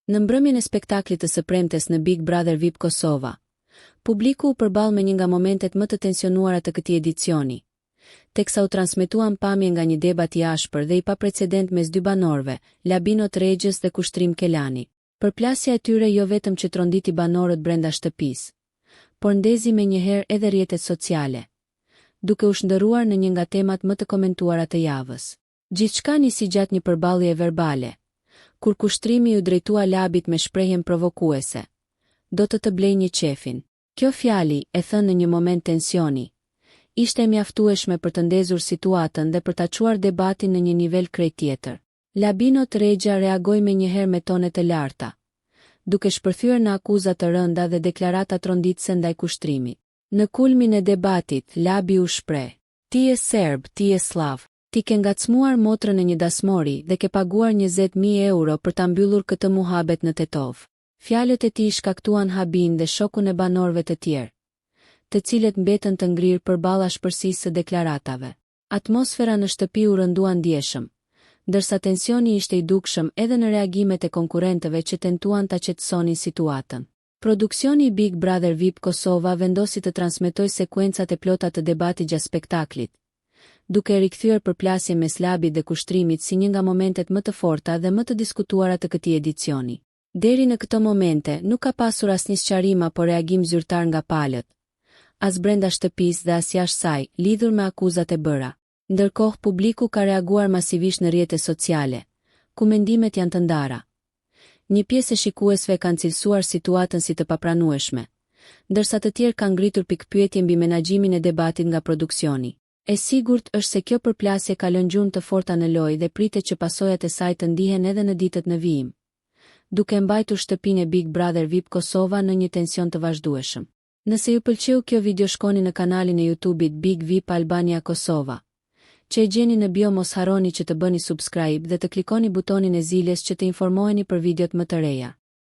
Në mbrëmjen e spektaklit të së premtes në Big Brother VIP Kosova, publiku u përball me një nga momentet më të tensionuara të këtij edicioni, teksa u transmetuan pamje nga një debat i ashpër dhe i paprecedent mes dy banorëve, Labino Tregjes dhe Kushtrim Kelani. Përplasja e tyre jo vetëm që tronditi banorët brenda shtëpisë, por ndezi menjëherë edhe rrjetet sociale, duke u shndërruar në një nga temat më të komentuara të javës. Gjithçka nisi gjatë një përballje verbale, kur Kushtrimi u drejtua Labit me shprehjen provokuese: "Do të blej një qefin." Kjo fjali, e thënë në një moment tensioni, ishte e mjaftueshme për të ndezur situatën dhe për ta çuar debatin në një nivel krejt tjetër. Labino Tregja reagoi menjëherë me tone të larta, duke shpërthyer në akuza të rënda dhe deklarata tronditëse ndaj Kushtrimit. Në kulmin e debatit, Labi u shpreh: "Ti je serb, ti je slav. Ti ke ngacmuar motrën e një dasmori dhe ke paguar 20.000 euro për ta mbyllur këtë muhabet në Tetov." Fjalët e tij shkaktuan habin dhe shokun e banorëve të tjerë, të cilët mbetën të ngrirë përballa shpërsisë së deklaratave. Atmosfera në shtëpi u rëndua ndjeshëm, ndërsa tensioni ishte i dukshëm edhe në reagimet e konkurrentëve që tentuan ta qetësonin situatën. Produksioni i Big Brother VIP Kosova vendosi të transmetojë sekuencat e plota të debatit gjatë spektaklit, duke rikthyer përplasje mes Labit dhe Kushtrimit si një nga momentet më të forta dhe më të diskutuara të këtij edicioni. Deri në këto momente nuk ka pasur asnjë sqarim apo reagim zyrtar nga palët, as brenda shtëpisë dhe as jashtë saj, lidhur me akuzat e bëra. Ndërkohë publiku ka reaguar masivisht në rrjetet sociale, ku mendimet janë të ndara. Një pjesë e shikuesve kanë cilësuar situatën si të papranueshme, ndërsa të tjerë kanë ngritur pikpyetje mbi menaxhimin e debatit nga produksioni. E sigurt është se kjo përplasje ka lënë gjumë të forta në lojë dhe pritet që pasojat e saj të ndihen edhe në ditët në vijim, duke mbajtur shtëpinë e Big Brother VIP Kosova në një tension të vazhdueshëm. Nëse ju pëlqeu kjo video, shkoni në kanalin e YouTube-it Big VIP Albania Kosova, që e gjeni në bio. Mos harroni që të bëni subscribe dhe të klikoni butonin e zilës që të informoheni për videot më të reja.